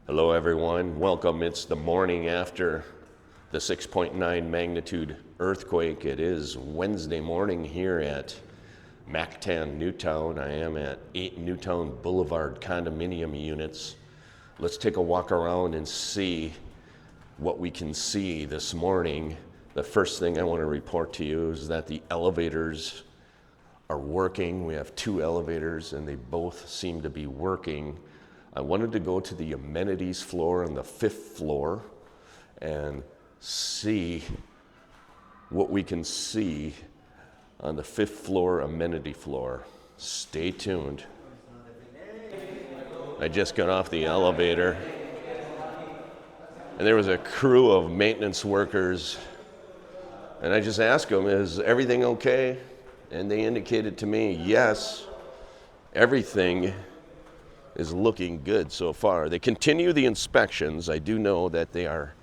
Hello everyone, welcome. It's the morning after the 6.9 magnitude earthquake. It is Wednesday morning here at Mactan, Newtown. I am at 8 Newtown Boulevard condominium units. Let's take a walk around and see what we can see this morning. The first thing I want to report to you is that the elevators are working. We have two elevators and they both seem to be working. I wanted to go to the amenities floor on the 5th floor and see what we can see on the 5th floor amenity floor. Stay tuned. I just got off the elevator and there was a crew of maintenance workers and I just asked them, is everything okay? And they indicated to me, yes, everything is looking good so far. They continue the inspections. I do know that they are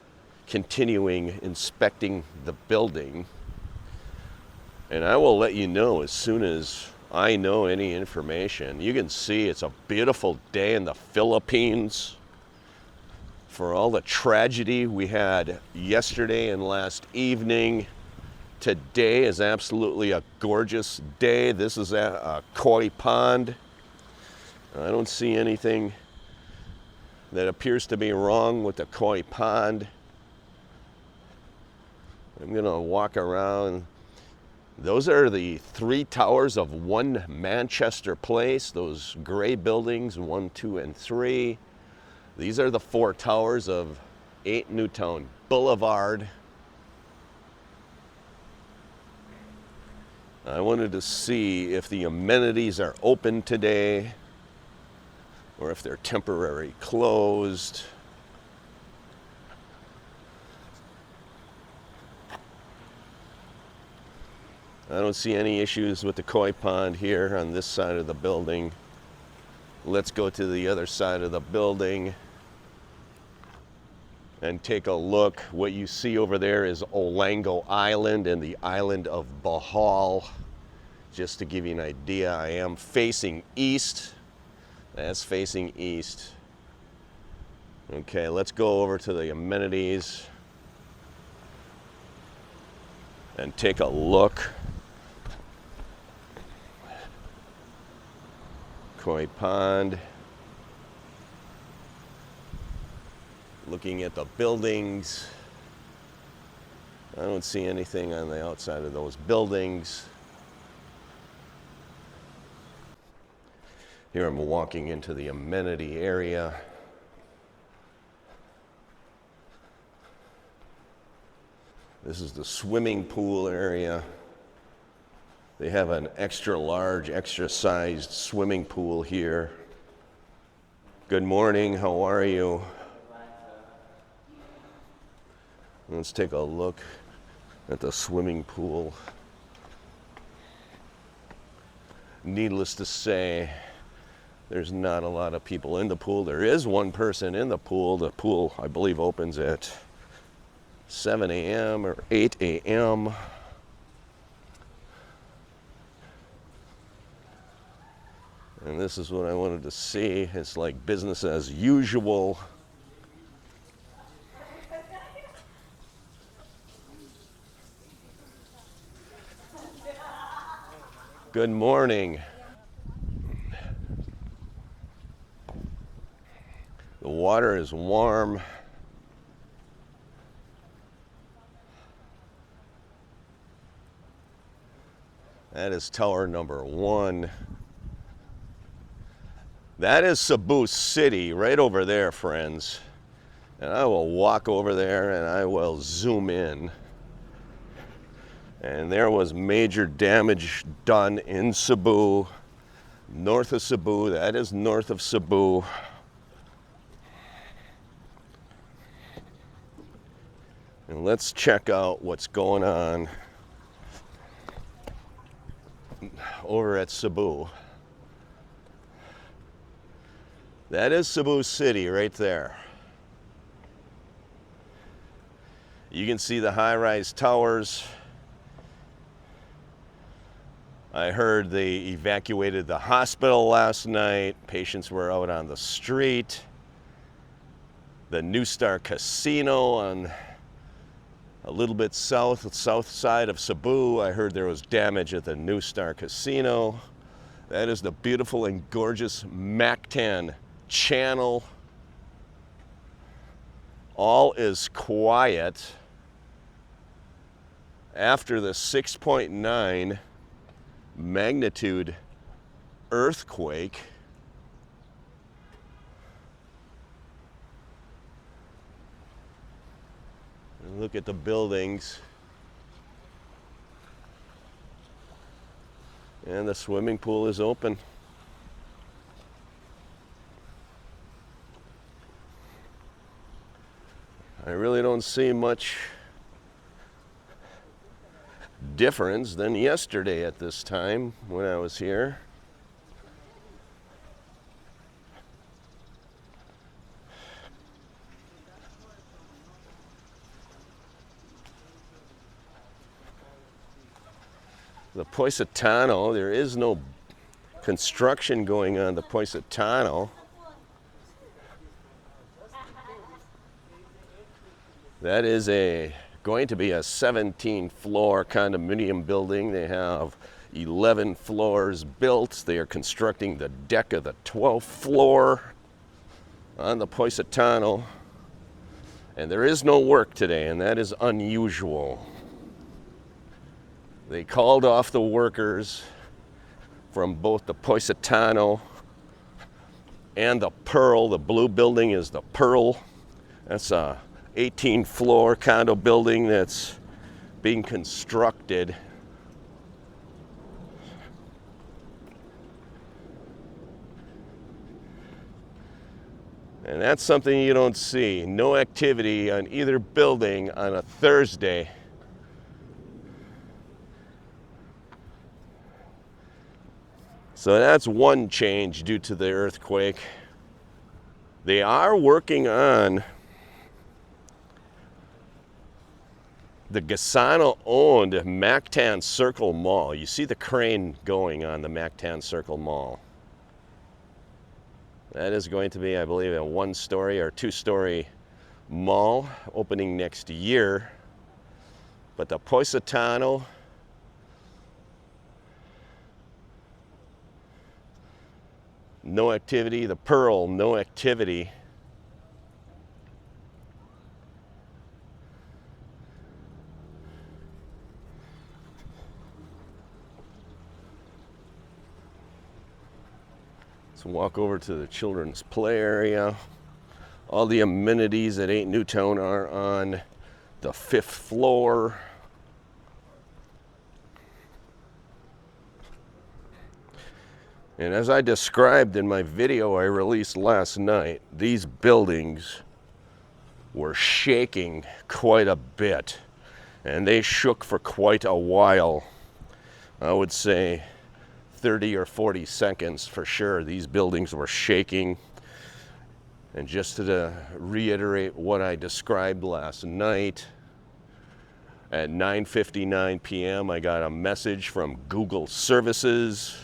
continuing inspecting the building. And I will let you know as soon as I know any information. You can see it's a beautiful day in the Philippines. For all the tragedy we had yesterday and last evening, today is absolutely a gorgeous day. This is a koi pond. I don't see anything that appears to be wrong with the koi pond. I'm gonna walk around. Those are the 3 towers of One Manchester Place, those gray buildings, 1, 2, and 3. These are the 4 towers of 8 Newtown Boulevard. I wanted to see if the amenities are open today, or if they're temporarily closed. I don't see any issues with the koi pond here on this side of the building. Let's go to the other side of the building and take a look. What you see over there is Olango Island and the island of Bohol. Just to give you an idea, I am facing east. That's facing east. Okay, let's go over to the amenities and take a look. Koi pond. Looking at the buildings. I don't see anything on the outside of those buildings. Here I'm walking into the amenity area. This is the swimming pool area. They have an extra large, extra sized swimming pool here. Good morning, how are you? Let's take a look at the swimming pool. Needless to say, there's not a lot of people in the pool. There is one person in the pool. The pool, I believe, opens at 7 a.m. or 8 a.m. And this is what I wanted to see. It's like business as usual. Good morning. The water is warm. That is tower number 1. That is Cebu City right over there, friends. And I will walk over there and I will zoom in. And there was major damage done in Cebu, north of Cebu. That is north of Cebu. And let's check out what's going on over at Cebu. That is Cebu City right there. You can see the high-rise towers. I heard they evacuated the hospital last night. Patients were out on the street. the New Star Casino on a little bit south side of Cebu. I heard there was damage at the New Star Casino. That is the beautiful and gorgeous Mactan Channel. All is quiet after the 6.9 magnitude earthquake. And look at the buildings. And the swimming pool is open. I really don't see much difference than yesterday at this time when I was here. The Positano, there is no construction going on the Positano. That is going to be a 17-floor condominium building. They have 11 floors built. They are constructing the deck of the 12th floor on the Positano. And there is no work today, and that is unusual. They called off the workers from both the Positano and the Pearl. The blue building is the Pearl. That's a 18-floor condo building that's being constructed. And that's something you don't see. No activity on either building on a Thursday. So that's one change due to the earthquake. They are working on the Gasano-owned Mactan Circle Mall. You see the crane going on the Mactan Circle Mall. That is going to be, I believe, a one-story or two-story mall opening next year. But the Positano, no activity. The Pearl, no activity. Let's walk over to the children's play area. All the amenities at 8 Newtown are on the 5th floor. And as I described in my video I released last night, these buildings were shaking quite a bit. And they shook for quite a while. I would say 30 or 40 seconds for sure. These buildings were shaking. And just to reiterate what I described last night, at 9:59 p.m. I got a message from Google Services.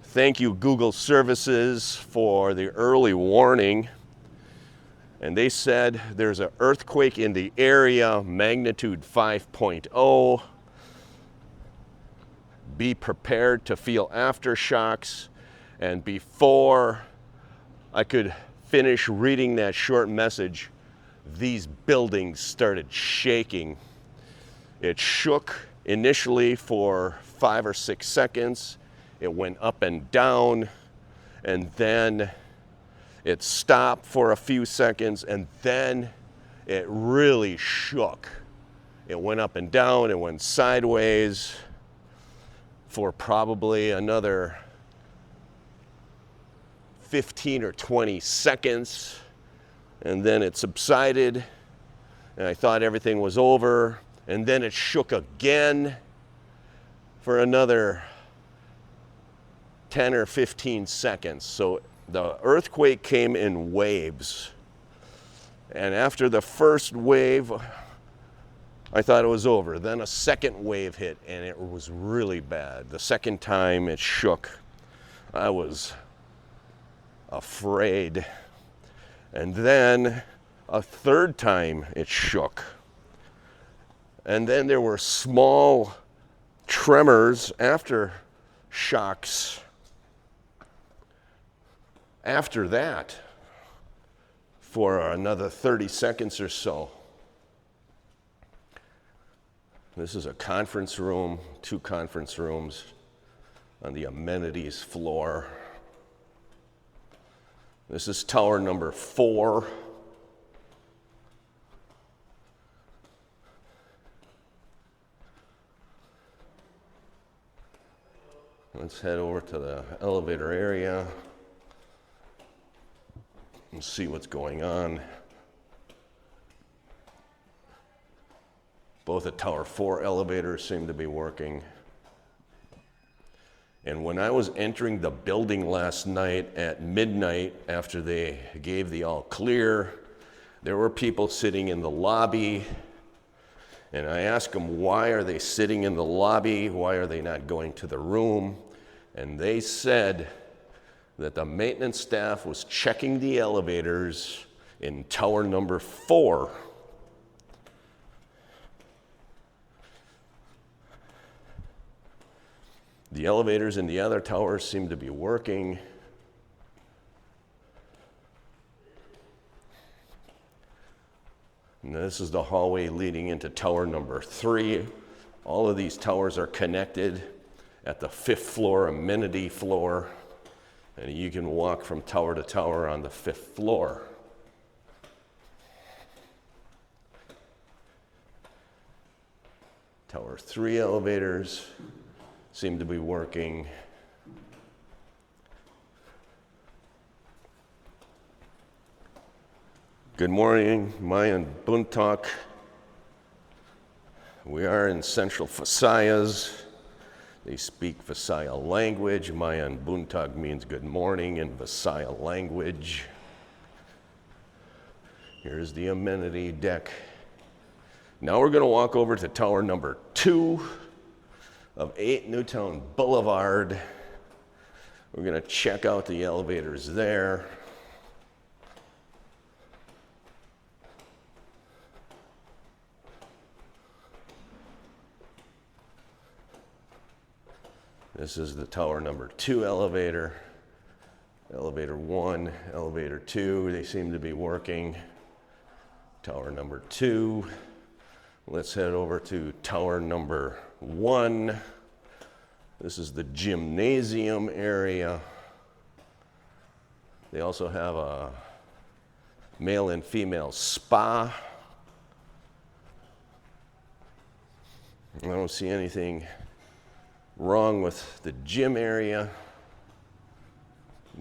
Thank you, Google Services, for the early warning. And they said there's an earthquake in the area, magnitude 5.0. Be prepared to feel aftershocks. And before I could finish reading that short message, these buildings started shaking. It shook initially for 5 or 6 seconds. It went up and down, and then it stopped for a few seconds, and then it really shook. It went up and down, it went sideways for probably another 15 or 20 seconds, and then it subsided, and I thought everything was over, and then it shook again for another 10 or 15 seconds. So the earthquake came in waves. And after the first wave, I thought it was over. Then a second wave hit, and it was really bad. The second time it shook, I was afraid. And then A third time it shook. And then there were small tremors, after shocks after that for another 30 seconds or so. This is a conference room, 2 conference rooms on the amenities floor. This is tower number 4. Let's head over to the elevator area and see what's going on. Both the Tower 4 elevators seem to be working. And when I was entering the building last night at midnight, after they gave the all clear, there were people sitting in the lobby. And I asked them, why are they sitting in the lobby? Why are they not going to the room? And they said that the maintenance staff was checking the elevators in tower number 4. The elevators in the other towers seem to be working. And this is the hallway leading into tower number 3. All of these towers are connected at the 5th floor, amenity floor. And you can walk from tower to tower on the 5th floor. Tower 3 elevators seem to be working. Good morning, Mayan Buntak. We are in Central Visayas. They speak Visaya language. Mayan Buntak means good morning in Visaya language. Here's the amenity deck. Now we're going to walk over to tower number 2 of 8 Newtown Boulevard. We're going to check out the elevators there. This is the tower number 2 elevator. Elevator 1, elevator 2, they seem to be working. Tower number 2. Let's head over to tower number 1. This is the gymnasium area. They also have a male and female spa. I don't see anything wrong with the gym area.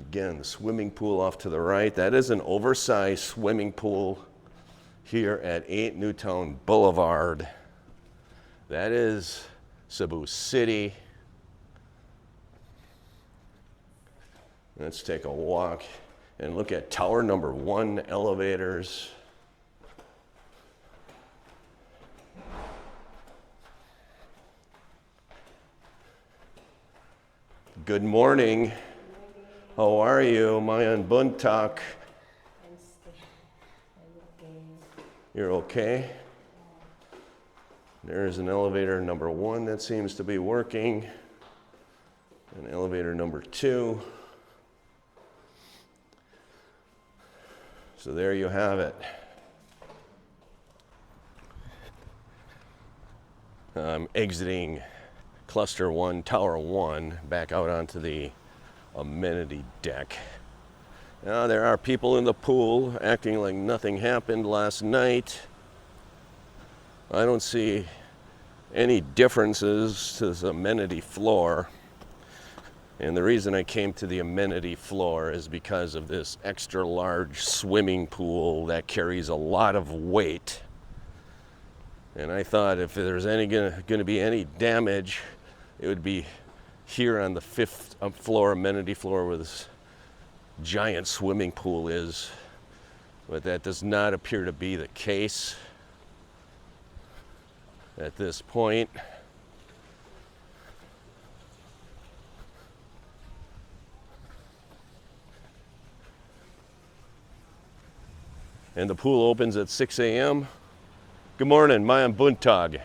Again, the swimming pool off to the right. That is an oversized swimming pool here at 8 Newtown Boulevard. That is Cebu City. Let's take a walk and look at tower number 1 elevators. Good morning. How are you, Mayan Buntak? You're okay? There's an elevator number 1 that seems to be working. And elevator number 2. So there you have it. I'm exiting Cluster 1, Tower 1, back out onto the amenity deck. Now, there are people in the pool acting like nothing happened last night. I don't see any differences to this amenity floor. And the reason I came to the amenity floor is because of this extra large swimming pool that carries a lot of weight. And I thought if there's going to be any damage, it would be here on the 5th floor, amenity floor, where this giant swimming pool is. But that does not appear to be the case at this point. and the pool opens at 6 a.m. Good morning, Mayan Buntag.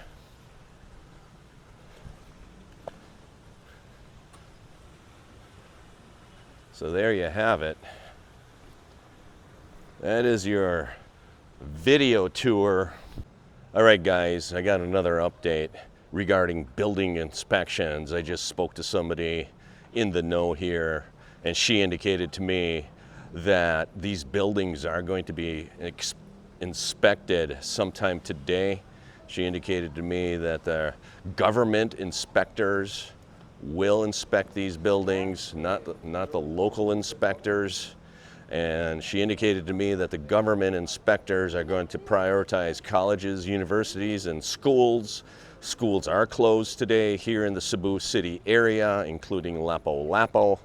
So there you have it. That is your video tour. All right, guys, I got another update regarding building inspections. I just spoke to somebody in the know here, and she indicated to me that these buildings are going to be inspected sometime today. She indicated to me that the government inspectors will inspect these buildings, not the local inspectors. And she indicated to me that the government inspectors are going to prioritize colleges, universities, and schools. Schools are closed today here in the Cebu City area, including Lapu-Lapu.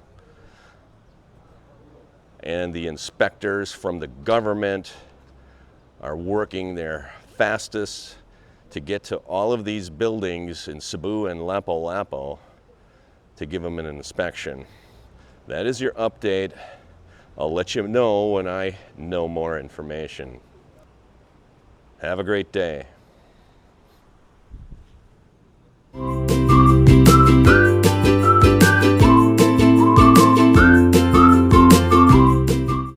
And the inspectors from the government are working their fastest to get to all of these buildings in Cebu and Lapu-Lapu to give them an inspection. That is your update. I'll let you know when I know more information. Have a great day.